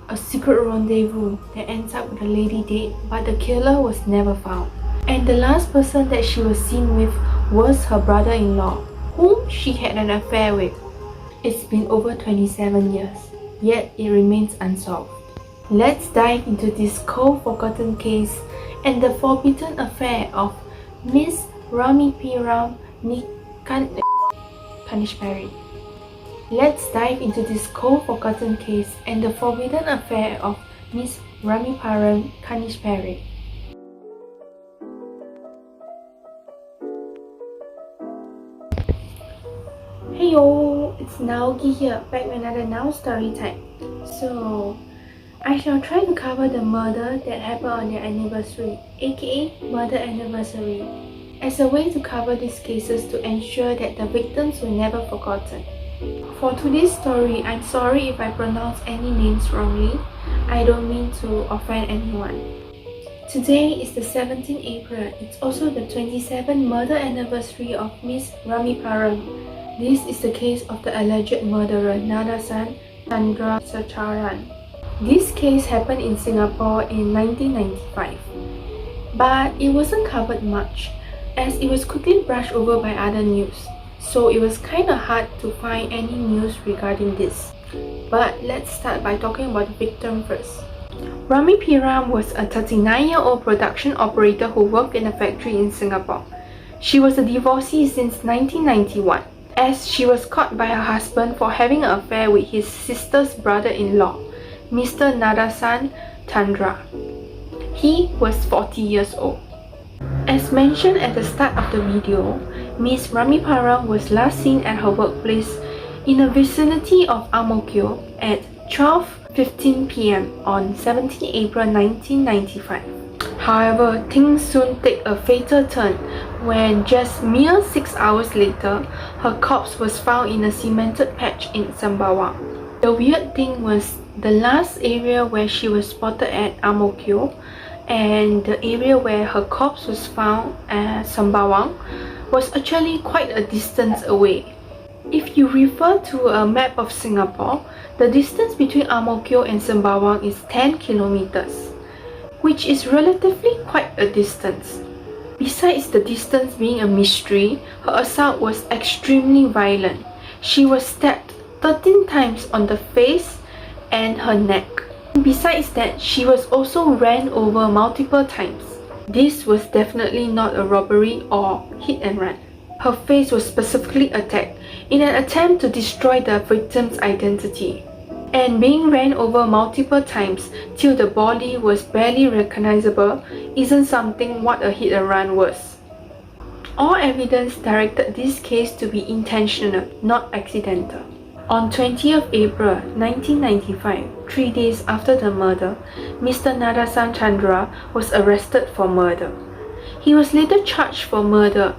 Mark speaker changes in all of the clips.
Speaker 1: a secret rendezvous that ends up with the lady dead, but the killer was never found. And the last person that she was seen with was her brother-in-law, whom she had an affair with. It's been over 27 years, yet it remains unsolved. Let's dive into this cold-forgotten case and the forbidden affair of Miss Ramipiram Kannickaisparry. Let's dive into this cold-forgotten case and the forbidden affair of Miss Ramipiram Kannickaisparry. Hey yo, it's Naoki here, back with another Now story time. So, I shall try to cover the murder that happened on their anniversary, aka murder anniversary, as a way to cover these cases to ensure that the victims were never forgotten. For today's story, I'm sorry if I pronounce any names wrongly. I don't mean to offend anyone. Today is the 17th April. It's also the 27th murder anniversary of Miss Ramipiram. This is the case of the alleged murderer Nadasan Chandrasekaran. This case happened in Singapore in 1995, but it wasn't covered much as it was quickly brushed over by other news, so it was kinda hard to find any news regarding this. But let's start by talking about the victim first. Ramipiram was a 39-year-old production operator who worked in a factory in Singapore. She was a divorcee since 1991. As she was caught by her husband for having an affair with his sister's brother-in-law, Mr. Nadasan Chandra. He was 40 years old. As mentioned at the start of the video, Miss Ramipiram was last seen at her workplace in the vicinity of Ang Mo Kio at 12:15 p.m. on 17 April 1995. However, things soon take a fatal turn when just mere 6 hours later, her corpse was found in a cemented patch in Sembawang. The weird thing was the last area where she was spotted at Ang Mo Kio and the area where her corpse was found at Sembawang was actually quite a distance away. If you refer to a map of Singapore, the distance between Ang Mo Kio and Sembawang is 10 kilometers, which is relatively quite a distance. Besides the distance being a mystery, her assault was extremely violent. She was stabbed 13 times on the face and her neck. Besides that, she was also ran over multiple times. This was definitely not a robbery or hit and run. Her face was specifically attacked in an attempt to destroy the victim's identity. And being ran over multiple times till the body was barely recognizable isn't something what a hit and run was. All evidence directed this case to be intentional, not accidental. On 20th April 1995, 3 days after the murder, Mr. Nadasan Chandra was arrested for murder. He was later charged for murder,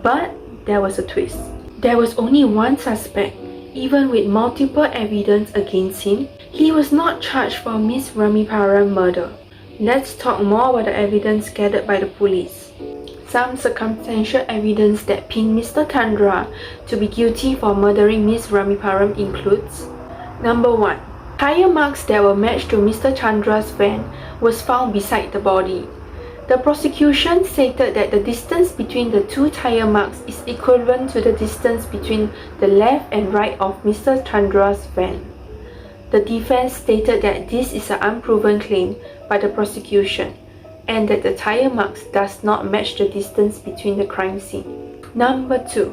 Speaker 1: but there was a twist. There was only one suspect. Even with multiple evidence against him, he was not charged for Miss Ramipiram murder. Let's talk more about the evidence gathered by the police. Some circumstantial evidence that pin Mr. Chandra to be guilty for murdering Miss Ramipiram includes: Number 1. Tire marks that were matched to Mr. Chandra's van was found beside the body. The prosecution stated that the distance between the two tire marks is equivalent to the distance between the left and right of Mr. Chandra's van. The defense stated that this is an unproven claim by the prosecution and that the tire marks does not match the distance between the crime scene. Number 2.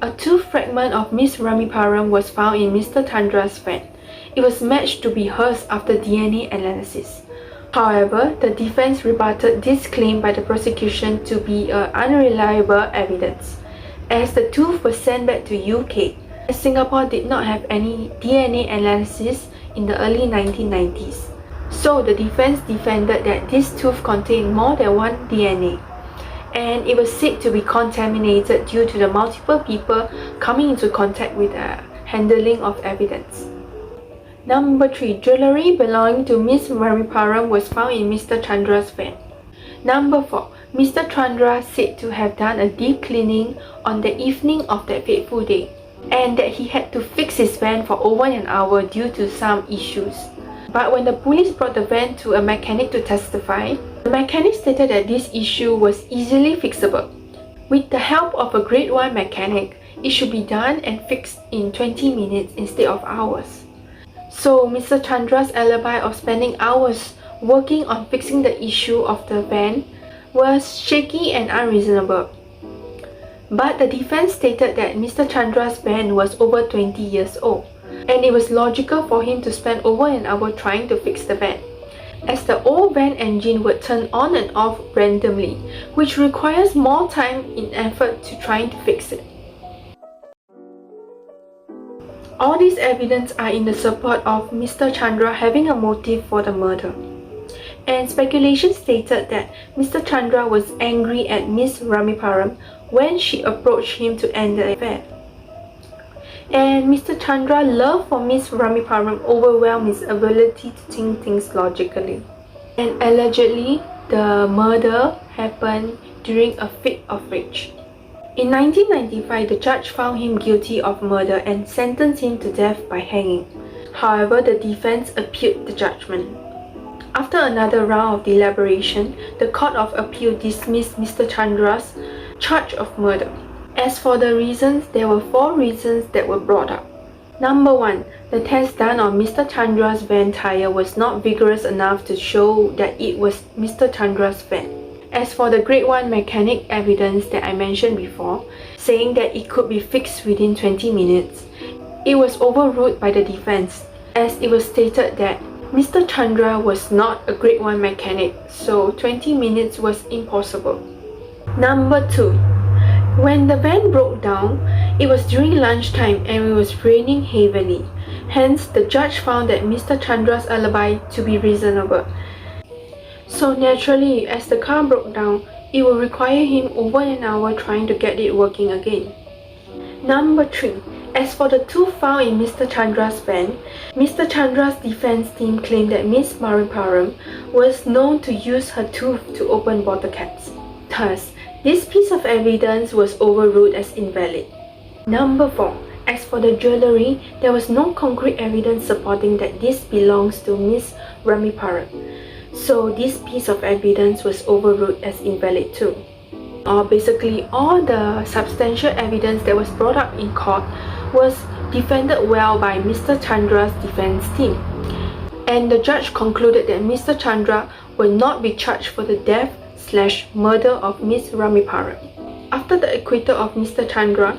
Speaker 1: A tooth fragment of Miss Ramipiram was found in Mr. Chandra's van. It was matched to be hers after DNA analysis. However, the defense rebutted this claim by the prosecution to be unreliable evidence, as the tooth was sent back to UK, as Singapore did not have any DNA analysis in the early 1990s. So the defense defended that this tooth contained more than one DNA, and it was said to be contaminated due to the multiple people coming into contact with the handling of evidence. Number 3. Jewellery belonging to Miss Ramipiram was found in Mr. Chandra's van. Number 4. Mr. Chandra said to have done a deep cleaning on the evening of that fateful day, and that he had to fix his van for over an hour due to some issues. But when the police brought the van to a mechanic to testify, the mechanic stated that this issue was easily fixable. With the help of a grade 1 mechanic, it should be done and fixed in 20 minutes instead of hours. So Mr. Chandra's alibi of spending hours working on fixing the issue of the van was shaky and unreasonable. But the defense stated that Mr. Chandra's van was over 20 years old, and it was logical for him to spend over an hour trying to fix the van, as the old van engine would turn on and off randomly, which requires more time and effort to trying to fix it. All these evidence are in the support of Mr. Chandra having a motive for the murder. And speculation stated that Mr. Chandra was angry at Miss Ramipiram when she approached him to end the affair. And Mr. Chandra's love for Miss Ramipiram overwhelmed his ability to think things logically. And allegedly, the murder happened during a fit of rage. In 1995, the judge found him guilty of murder and sentenced him to death by hanging. However, the defense appealed the judgment. After another round of deliberation, the Court of Appeal dismissed Mr. Chandra's charge of murder. As for the reasons, there were 4 reasons that were brought up. Number 1, the test done on Mr. Chandra's van tire was not vigorous enough to show that it was Mr. Chandra's van. As for the grade 1 mechanic evidence that I mentioned before, saying that it could be fixed within 20 minutes, it was overruled by the defense, as it was stated that Mr. Chandra was not a grade 1 mechanic, so 20 minutes was impossible. Number 2, when the van broke down, it was during lunchtime and it was raining heavily. Hence, the judge found that Mr. Chandra's alibi to be reasonable. So naturally, as the car broke down, it will require him over an hour trying to get it working again. Number 3, as for the tooth found in Mr. Chandra's van, Mr. Chandra's defense team claimed that Miss Ramipiram was known to use her tooth to open bottle caps. Thus, this piece of evidence was overruled as invalid. Number 4, as for the jewellery, there was no concrete evidence supporting that this belongs to Miss Ramipiram. So this piece of evidence was overruled as invalid too. Basically, all the substantial evidence that was brought up in court was defended well by Mr. Chandra's defense team. And the judge concluded that Mr. Chandra will not be charged for the death/murder of Miss Ramipiram. After the acquittal of Mr. Chandra,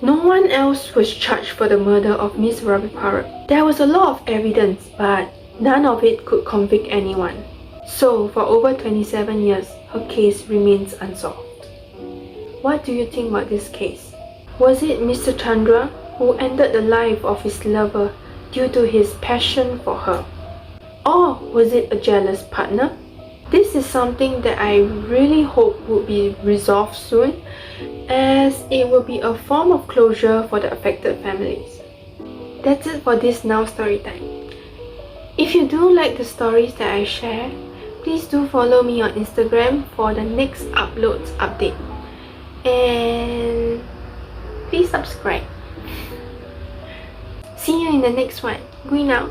Speaker 1: no one else was charged for the murder of Miss Ramipiram. There was a lot of evidence, but none of it could convict anyone. So, for over 27 years, her case remains unsolved. What do you think about this case? Was it Mr. Chandra who ended the life of his lover due to his passion for her? Or was it a jealous partner? This is something that I really hope would be resolved soon, as it will be a form of closure for the affected families. That's it for this Now Story Time. If you do like the stories that I share, please do follow me on Instagram for the next uploads update. And please subscribe. See you in the next one. Going out.